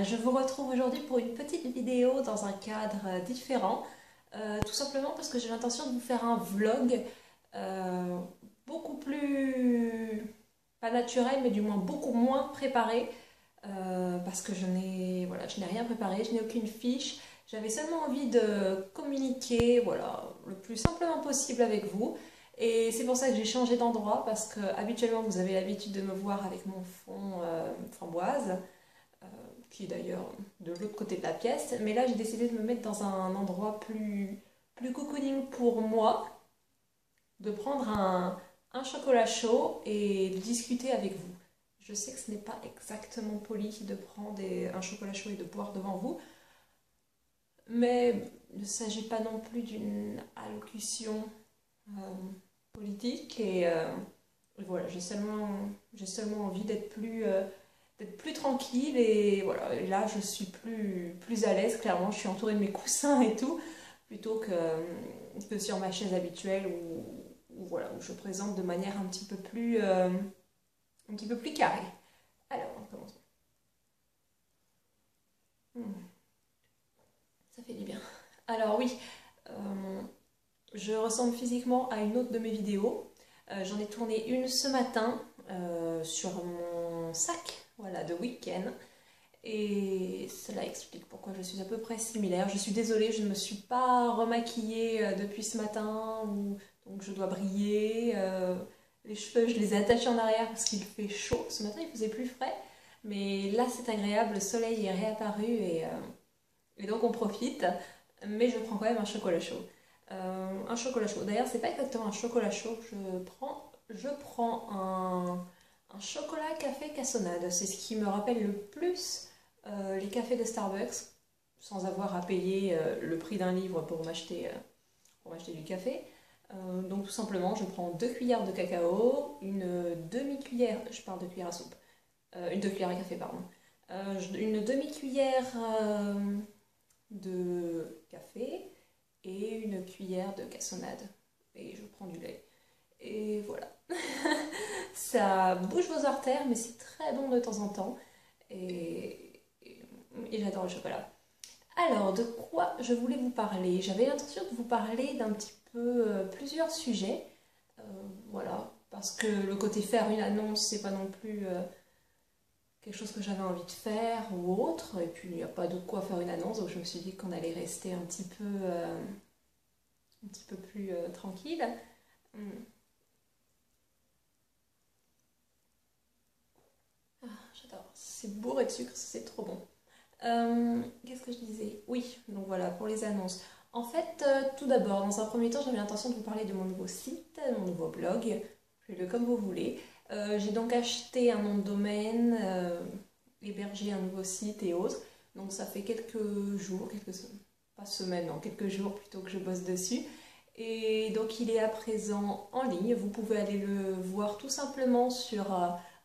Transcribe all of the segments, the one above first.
Je vous retrouve aujourd'hui pour une petite vidéo dans un cadre différent, tout simplement parce que j'ai l'intention de vous faire un vlog euh, beaucoup plus, pas naturel, mais du moins beaucoup moins préparé, parce que je n'ai rien préparé, je n'ai aucune fiche, j'avais seulement envie de communiquer, voilà, le plus simplement possible avec vous. Et c'est pour ça que j'ai changé d'endroit, parce que habituellement vous avez l'habitude de me voir avec mon fond framboise, euh, qui est d'ailleurs de l'autre côté de la pièce. Mais là, j'ai décidé de me mettre dans un endroit plus cocooning pour moi, de prendre un chocolat chaud et de discuter avec vous. Je sais que ce n'est pas exactement poli de prendre un chocolat chaud et de boire devant vous, mais il ne s'agit pas non plus d'une allocution euh, politique. Et voilà, j'ai seulement envie d'être plus tranquille, et voilà, et là je suis plus à l'aise, clairement je suis entourée de mes coussins et tout, plutôt que sur ma chaise habituelle voilà, où je présente de manière un petit peu plus carrée. Alors, on commence. Hmm, ça fait du bien. Alors oui, euh, je ressemble physiquement à une autre de mes vidéos. J'en ai tourné une ce matin sur mon sac, voilà, de week-end. Et cela explique pourquoi je suis à peu près similaire. Je suis désolée, je ne me suis pas remaquillée depuis ce matin, donc je dois briller. Les cheveux, je les ai attachés en arrière parce qu'il fait chaud. Ce matin, il faisait plus frais, mais là, c'est agréable, le soleil est réapparu, et donc on profite. Mais je prends quand même un chocolat chaud. Un chocolat chaud. D'ailleurs, c'est pas exactement un chocolat chaud que je prends un chocolat café cassonade. C'est ce qui me rappelle le plus les cafés de Starbucks, sans avoir à payer le prix d'un livre pour m'acheter du café. Donc tout simplement, je prends 2 cuillères de cacao, une demi-cuillère, je parle de cuillère à soupe, une 2 cuillères à café, pardon, une demi-cuillère de café et une cuillère de cassonade. Et je prends du lait. Et voilà. Ça bouge vos artères, mais c'est très bon de temps en temps. Et j'adore le chocolat. Alors, de quoi je voulais vous parler? J'avais l'intention de vous parler d'un petit peu plusieurs sujets. Euh, voilà. Parce que le côté faire une annonce, c'est pas non plus quelque chose que j'avais envie de faire ou autre. Et puis, il n'y a pas de quoi faire une annonce, donc je me suis dit qu'on allait rester un petit peu plus tranquille. Hmm. Ah, j'adore. C'est bourré de sucre, c'est trop bon. Qu'est-ce que je disais? Oui, donc voilà, pour les annonces. En fait, tout d'abord, dans un premier temps, j'avais l'intention de vous parler de mon nouveau site, mon nouveau blog. Faites-le comme vous voulez. J'ai donc acheté un nom de domaine, hébergé un nouveau site et autres. Donc ça fait quelques jours, pas semaines, non, quelques jours plutôt que je bosse dessus. Et donc il est à présent en ligne. Vous pouvez aller le voir tout simplement sur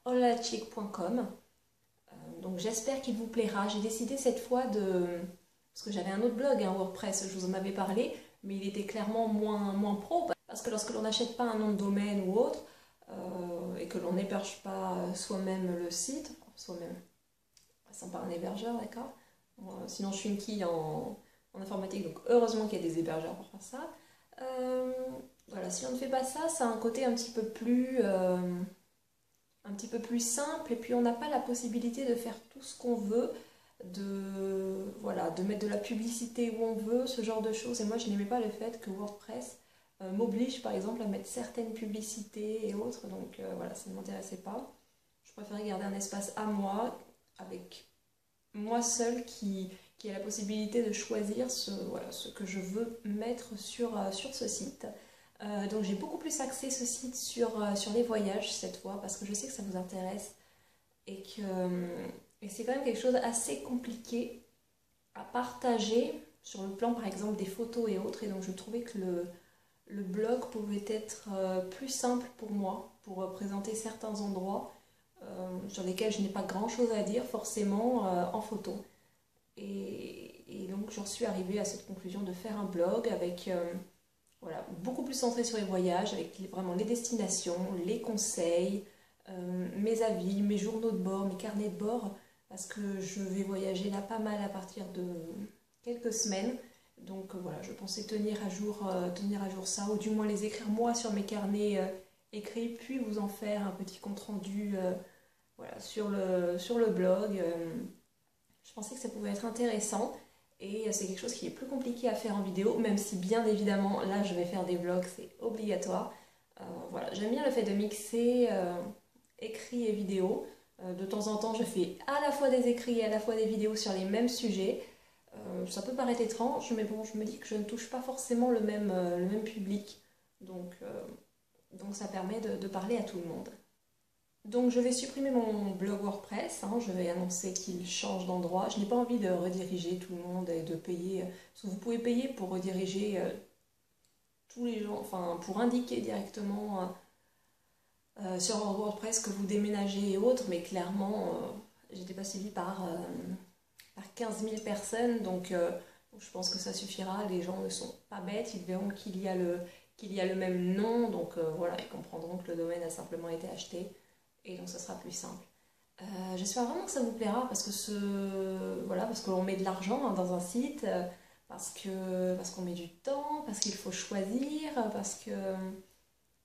allchic.com. Donc j'espère qu'il vous plaira. J'ai décidé cette fois de... Parce que j'avais un autre blog, un WordPress, je vous en avais parlé, mais il était clairement moins pro. Parce que lorsque l'on n'achète pas un nom de domaine ou autre, et que l'on n'héberge pas soi-même le site, enfin, soi-même, passant par un hébergeur, d'accord. Sinon je suis une quille en informatique, donc heureusement qu'il y a des hébergeurs pour faire ça. Voilà, si on ne fait pas ça, ça a un côté un petit peu plus simple, et puis on n'a pas la possibilité de faire tout ce qu'on veut, voilà, de mettre de la publicité où on veut, ce genre de choses. Et moi je n'aimais pas le fait que WordPress m'oblige par exemple à mettre certaines publicités et autres, donc voilà, ça ne m'intéressait pas. Je préférais garder un espace à moi, avec moi seule qui a la possibilité de choisir voilà, ce que je veux mettre sur ce site. Donc j'ai beaucoup plus axé ce site sur les voyages cette fois, parce que je sais que ça vous intéresse, et c'est quand même quelque chose d'assez compliqué à partager sur le plan par exemple des photos et autres. Et donc je trouvais que le blog pouvait être plus simple pour moi, pour présenter certains endroits sur lesquels je n'ai pas grand chose à dire forcément en photo. Et donc j'en suis arrivée à cette conclusion de faire un blog avec voilà, beaucoup plus centré sur les voyages, avec vraiment les destinations, les conseils, mes avis, mes journaux de bord, mes carnets de bord. parce que je vais voyager là pas mal à partir de quelques semaines. Donc voilà, je pensais tenir à jour ça, ou du moins les écrire moi sur mes carnets écrits, puis vous en faire un petit compte rendu voilà, sur le blog. Je pensais que ça pouvait être intéressant. Et c'est quelque chose qui est plus compliqué à faire en vidéo, même si bien évidemment, là je vais faire des vlogs, c'est obligatoire. Voilà, j'aime bien le fait de mixer écrit et vidéo. De temps en temps, je fais à la fois des écrits et à la fois des vidéos sur les mêmes sujets. Ça peut paraître étrange, mais bon, je me dis que je ne touche pas forcément le même public. Donc ça permet de parler à tout le monde. Donc je vais supprimer mon blog WordPress, hein, je vais annoncer qu'il change d'endroit. Je n'ai pas envie de rediriger tout le monde et de payer, parce que vous pouvez payer pour rediriger tous les gens, enfin pour indiquer directement sur WordPress que vous déménagez et autres, mais clairement j'étais pas suivie par 15 000 personnes, donc je pense que ça suffira. Les gens ne sont pas bêtes, ils verront qu'il y a le même nom, donc voilà, ils comprendront que le domaine a simplement été acheté. Et donc ça sera plus simple. J'espère vraiment que ça vous plaira parce que voilà, parce qu'on met de l'argent hein, dans un site, parce qu'on met du temps, parce qu'il faut choisir, parce que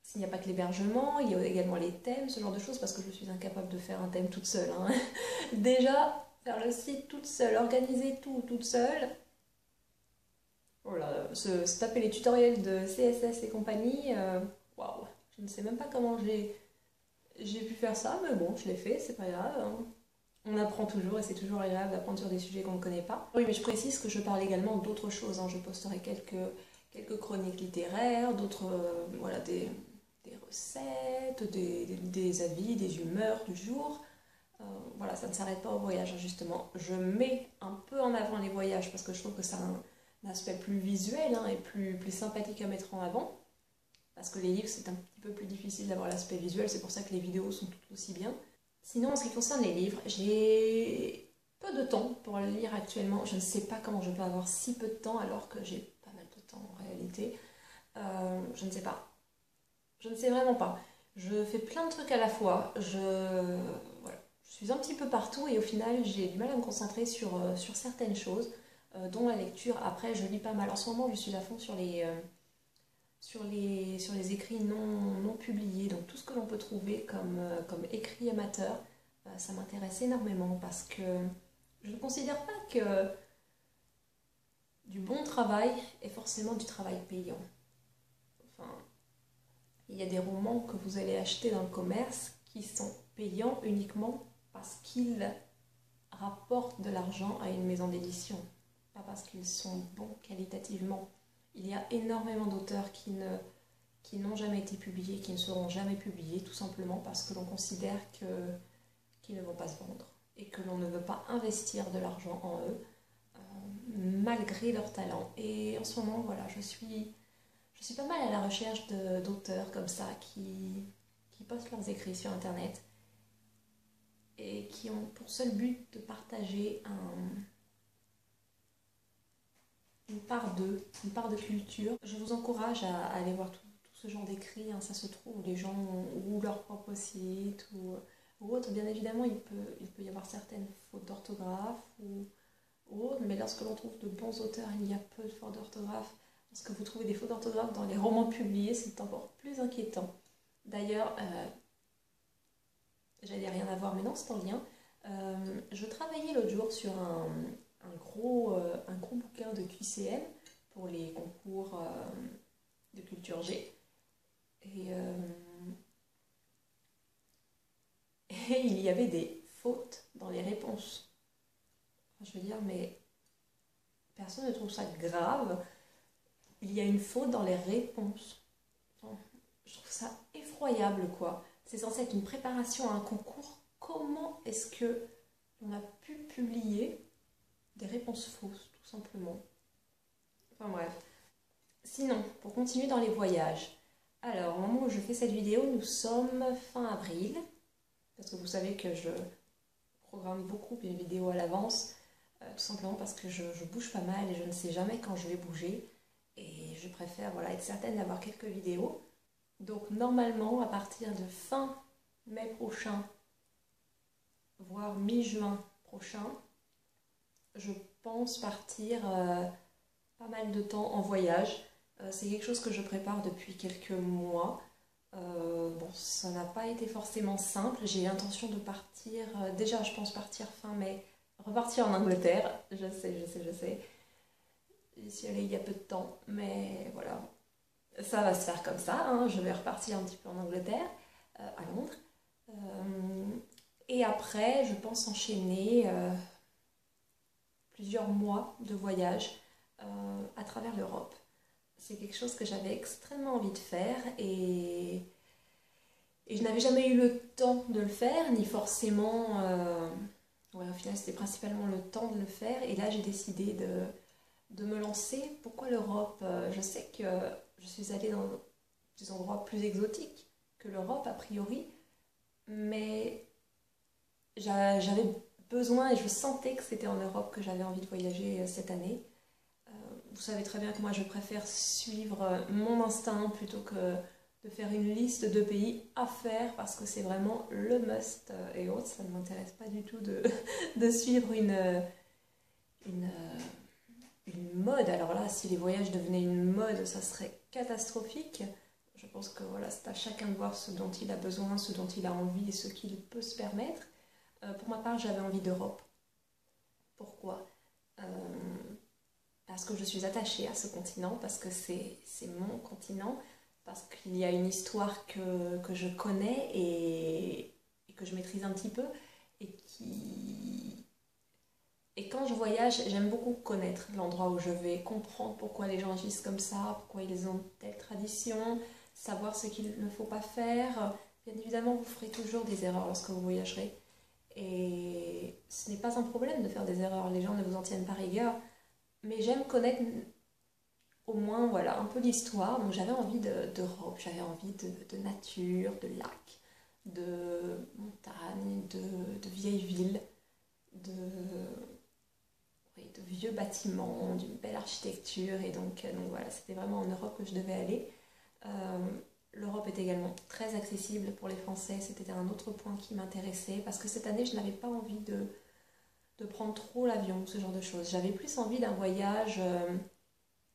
s'il n'y a pas que l'hébergement, il y a également les thèmes, ce genre de choses, parce que je suis incapable de faire un thème toute seule. Hein. Déjà, faire le site toute seule, organiser tout toute seule, voilà, se taper les tutoriels de CSS et compagnie, waouh, je ne sais même pas comment j'ai pu faire ça, mais bon, je l'ai fait, c'est pas grave. Hein. On apprend toujours et c'est toujours agréable d'apprendre sur des sujets qu'on ne connaît pas. Oui, mais je précise que je parle également d'autres choses. Hein. Je posterai quelques chroniques littéraires, d'autres, voilà, des recettes, des avis, des humeurs du jour. Voilà, ça ne s'arrête pas au voyage, hein, justement. Je mets un peu en avant les voyages parce que je trouve que ça a un aspect plus visuel hein, et plus sympathique à mettre en avant. Parce que les livres, c'est un petit peu plus difficile d'avoir l'aspect visuel, c'est pour ça que les vidéos sont tout aussi bien. Sinon, en ce qui concerne les livres, j'ai peu de temps pour le lire actuellement. Je ne sais pas comment je peux avoir si peu de temps alors que j'ai pas mal de temps en réalité. Je ne sais pas. Je ne sais vraiment pas. Je fais plein de trucs à la fois. Voilà. Je suis un petit peu partout et au final, j'ai du mal à me concentrer sur certaines choses, dont la lecture. Après, je lis pas mal. En ce moment, je suis à fond sur les écrits non publiés, donc tout ce que l'on peut trouver comme écrit amateur, ça m'intéresse énormément parce que je ne considère pas que du bon travail est forcément du travail payant. Enfin, il y a des romans que vous allez acheter dans le commerce qui sont payants uniquement parce qu'ils rapportent de l'argent à une maison d'édition, pas parce qu'ils sont bons qualitativement. Il y a énormément d'auteurs qui n'ont jamais été publiés, qui ne seront jamais publiés, tout simplement parce que l'on considère qu'ils ne vont pas se vendre et que l'on ne veut pas investir de l'argent en eux, malgré leur talent. Et en ce moment, voilà, je suis pas mal à la recherche d'auteurs comme ça qui postent leurs écrits sur Internet et qui ont pour seul but de partager une part d'eux, une part de culture. Je vous encourage à aller voir tout ce genre d'écrits, hein, ça se trouve, les gens ou leur propre site ou autre. Bien évidemment, il peut y avoir certaines fautes d'orthographe ou autres, mais lorsque l'on trouve de bons auteurs, il y a peu de fautes d'orthographe. Lorsque vous trouvez des fautes d'orthographe dans les romans publiés, c'est encore plus inquiétant. D'ailleurs, j'allais rien à voir, mais non, c'est en lien. Je travaillais l'autre jour sur un gros bouquin de QCM pour les concours de culture G. Et il y avait des fautes dans les réponses. Enfin, je veux dire, mais personne ne trouve ça grave. Il y a une faute dans les réponses. Enfin, je trouve ça effroyable, quoi. C'est censé être une préparation à un concours. Comment est-ce que on a pu publier des réponses fausses, tout simplement? Enfin bref. Sinon, pour continuer dans les voyages, alors au moment où je fais cette vidéo, nous sommes fin avril, parce que vous savez que je programme beaucoup mes vidéos à l'avance, tout simplement parce que je bouge pas mal et je ne sais jamais quand je vais bouger, et je préfère voilà, être certaine d'avoir quelques vidéos. Donc normalement, à partir de fin mai prochain, voire mi-juin prochain, je pense partir pas mal de temps en voyage. C'est quelque chose que je prépare depuis quelques mois. Bon, ça n'a pas été forcément simple. J'ai l'intention de partir, déjà je pense partir fin mai, repartir en Angleterre. Je sais. J'y suis allée il y a peu de temps, mais voilà, ça va se faire comme ça, hein. Je vais repartir un petit peu en Angleterre, à Londres. Et après, je pense enchaîner plusieurs mois de voyage à travers l'Europe. C'est quelque chose que j'avais extrêmement envie de faire et je n'avais jamais eu le temps de le faire, ni forcément... ouais, au final, c'était principalement le temps de le faire. Et là, j'ai décidé de me lancer. Pourquoi l'Europe? Je sais que je suis allée dans des endroits plus exotiques que l'Europe, a priori. Mais j'avais besoin et je sentais que c'était en Europe que j'avais envie de voyager cette année. Vous savez très bien que moi je préfère suivre mon instinct plutôt que de faire une liste de pays à faire parce que c'est vraiment le must et autres. Ça ne m'intéresse pas du tout de suivre une, une mode. Alors là, si les voyages devenaient une mode, ça serait catastrophique. Je pense que voilà, c'est à chacun de voir ce dont il a besoin, ce dont il a envie et ce qu'il peut se permettre. Pour ma part, j'avais envie d'Europe. Pourquoi? Euh, Parce que je suis attachée à ce continent, parce que c'est mon continent, parce qu'il y a une histoire que je connais et que je maîtrise un petit peu, et qui... Et quand je voyage, j'aime beaucoup connaître l'endroit où je vais, comprendre pourquoi les gens agissent comme ça, pourquoi ils ont telle tradition, savoir ce qu'il ne faut pas faire. Bien évidemment, vous ferez toujours des erreurs lorsque vous voyagerez. Et ce n'est pas un problème de faire des erreurs, les gens ne vous en tiennent pas rigueur. Mais j'aime connaître au moins voilà, un peu l'histoire. Donc j'avais envie d'Europe, j'avais envie de nature, de lacs, de montagnes, de vieilles villes, de, oui, de vieux bâtiments, d'une belle architecture. Et donc voilà, c'était vraiment en Europe que je devais aller. Euh, L'Europe est également très accessible pour les Français. C'était un autre point qui m'intéressait parce que cette année, je n'avais pas envie de prendre trop l'avion, ce genre de choses. J'avais plus envie d'un voyage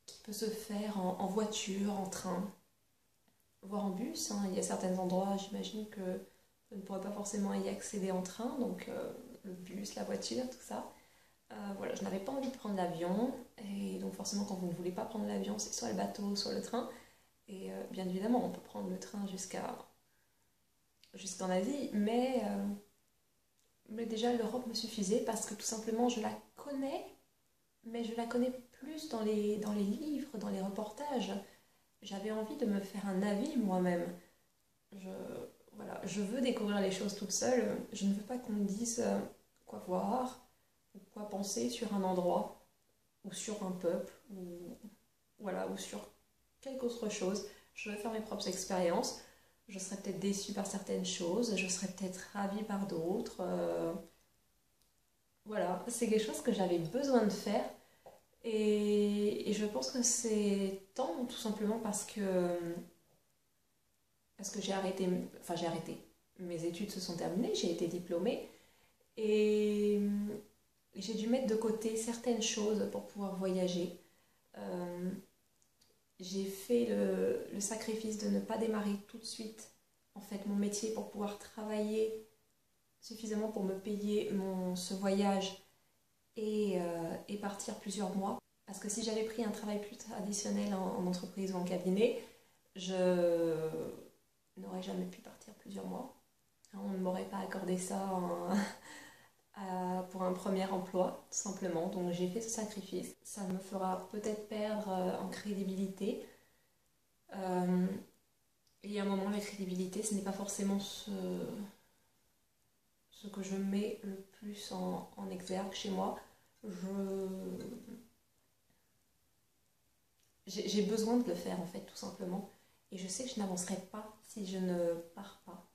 qui peut se faire en voiture, en train, voire en bus, hein. Il y a certains endroits, j'imagine que je ne pourrais pas forcément y accéder en train, donc le bus, la voiture, tout ça. Voilà, je n'avais pas envie de prendre l'avion, et donc forcément quand vous ne voulez pas prendre l'avion, c'est soit le bateau, soit le train. Et bien évidemment, on peut prendre le train jusqu'en Asie, mais déjà l'Europe me suffisait parce que tout simplement je la connais, mais je la connais plus dans les livres, dans les reportages. J'avais envie de me faire un avis moi-même. Je, voilà, je veux découvrir les choses toute seule. Je ne veux pas qu'on me dise quoi voir ou quoi penser sur un endroit ou sur un peuple voilà, ou sur quelque autre chose. Je veux faire mes propres expériences. Je serais peut-être déçue par certaines choses, je serais peut-être ravie par d'autres. Voilà, c'est quelque chose que j'avais besoin de faire. Et je pense que c'est temps, tout simplement parce que j'ai arrêté. Mes études se sont terminées, j'ai été diplômée et j'ai dû mettre de côté certaines choses pour pouvoir voyager. Euh, j'ai fait le sacrifice de ne pas démarrer tout de suite en fait mon métier pour pouvoir travailler suffisamment pour me payer ce voyage et partir plusieurs mois. Parce que si j'avais pris un travail plus traditionnel en entreprise ou en cabinet, je n'aurais jamais pu partir plusieurs mois. On ne m'aurait pas accordé ça pour un premier emploi, tout simplement. Donc j'ai fait ce sacrifice. Ça me fera peut-être perdre en crédibilité. Et à un moment, la crédibilité, ce n'est pas forcément ce que je mets le plus en exergue chez moi. J'ai besoin de le faire en fait, tout simplement. Et je sais que je n'avancerai pas si je ne pars pas.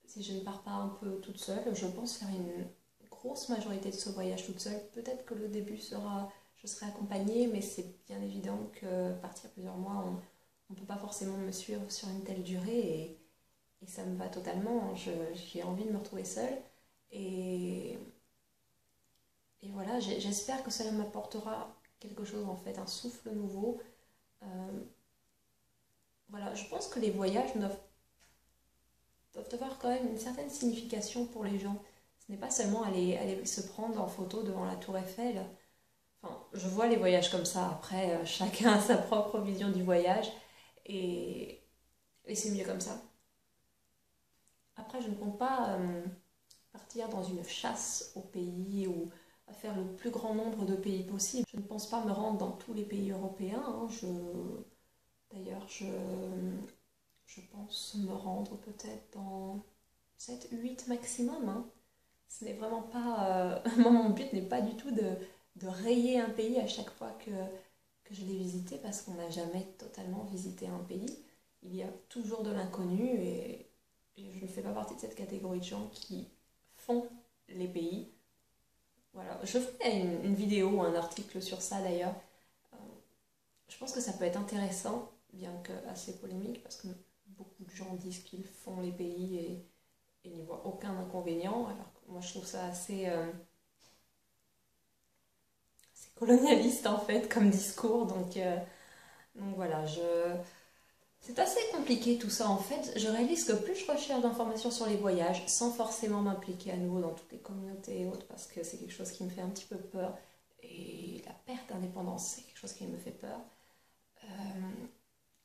Si je ne pars pas un peu toute seule, je pense faire une grosse majorité de ce voyage toute seule. Peut-être que le début sera, je serai accompagnée, mais c'est bien évident que partir plusieurs mois, on ne peut pas forcément me suivre sur une telle durée et ça me va totalement. J'ai envie de me retrouver seule et et voilà, j'espère que cela m'apportera quelque chose en fait, un souffle nouveau. Voilà, je pense que les voyages doivent avoir quand même une certaine signification pour les gens. Ce n'est pas seulement aller se prendre en photo devant la Tour Eiffel. Enfin, je vois les voyages comme ça. Après, chacun a sa propre vision du voyage et, et c'est mieux comme ça. Après, je ne compte pas partir dans une chasse au pays ou à faire le plus grand nombre de pays possible. Je ne pense pas me rendre dans tous les pays européens, hein. D'ailleurs, je pense me rendre peut-être dans 7, 8 maximum, hein. Ce n'est vraiment pas... moi, mon but n'est pas du tout de rayer un pays à chaque fois que je l'ai visité, parce qu'on n'a jamais totalement visité un pays. Il y a toujours de l'inconnu et je ne fais pas partie de cette catégorie de gens qui font les pays. Voilà, je ferai une vidéo ou un article sur ça d'ailleurs. Je pense que ça peut être intéressant, bien que assez polémique, parce que beaucoup de gens disent qu'ils font les pays et n'y voient aucun inconvénient. Alors que moi je trouve ça assez colonialiste en fait comme discours. Donc voilà, c'est assez compliqué tout ça en fait. Je réalise que plus je recherche d'informations sur les voyages, sans forcément m'impliquer à nouveau dans toutes les communautés et autres, parce que c'est quelque chose qui me fait un petit peu peur. Et la perte d'indépendance, c'est quelque chose qui me fait peur. Euh,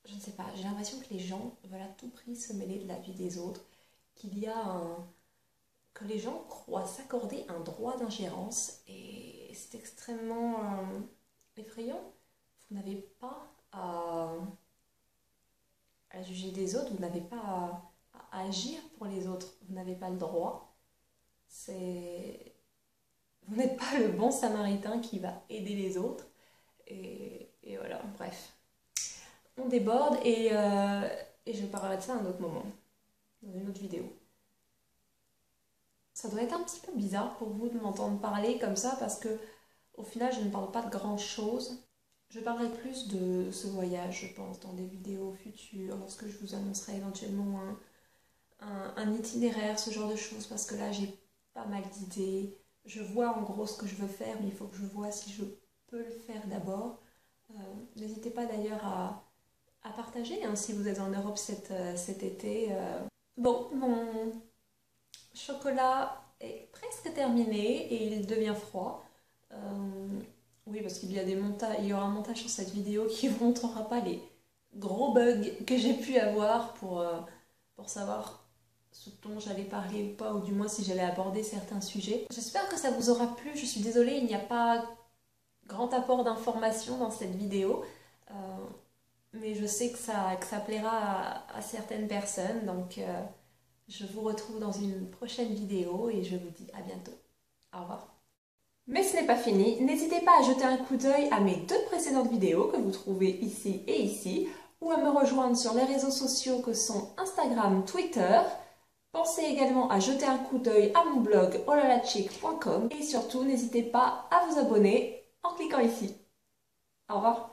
je ne sais pas, j'ai l'impression que les gens veulent à tout prix se mêler de la vie des autres, qu'il y a que les gens croient s'accorder un droit d'ingérence et c'est extrêmement effrayant. Vous n'avez pas à juger des autres, vous n'avez pas à agir pour les autres, vous n'avez pas le droit. Vous n'êtes pas le bon samaritain qui va aider les autres. Et voilà, bref. On déborde et je parlerai de ça à un autre moment, dans une autre vidéo. Ça doit être un petit peu bizarre pour vous de m'entendre parler comme ça parce que au final je ne parle pas de grand chose. Je parlerai plus de ce voyage, je pense, dans des vidéos futures, lorsque je vous annoncerai éventuellement un itinéraire, ce genre de choses, parce que là j'ai pas mal d'idées. Je vois en gros ce que je veux faire, mais il faut que je vois si je peux le faire d'abord. N'hésitez pas d'ailleurs à partager hein, si vous êtes en Europe cet été. Bon, mon chocolat est presque terminé et il devient froid. Oui, parce qu'il y a il y aura un montage sur cette vidéo qui ne vous montrera pas les gros bugs que j'ai pu avoir pour savoir ce dont j'allais parler ou pas, ou du moins si j'allais aborder certains sujets. J'espère que ça vous aura plu. Je suis désolée, il n'y a pas grand apport d'informations dans cette vidéo. Mais je sais que ça plaira à certaines personnes. Donc, je vous retrouve dans une prochaine vidéo et je vous dis à bientôt. Au revoir. Mais ce n'est pas fini, n'hésitez pas à jeter un coup d'œil à mes 2 précédentes vidéos que vous trouvez ici et ici, ou à me rejoindre sur les réseaux sociaux que sont Instagram, Twitter. Pensez également à jeter un coup d'œil à mon blog olalachick.com et surtout n'hésitez pas à vous abonner en cliquant ici. Au revoir.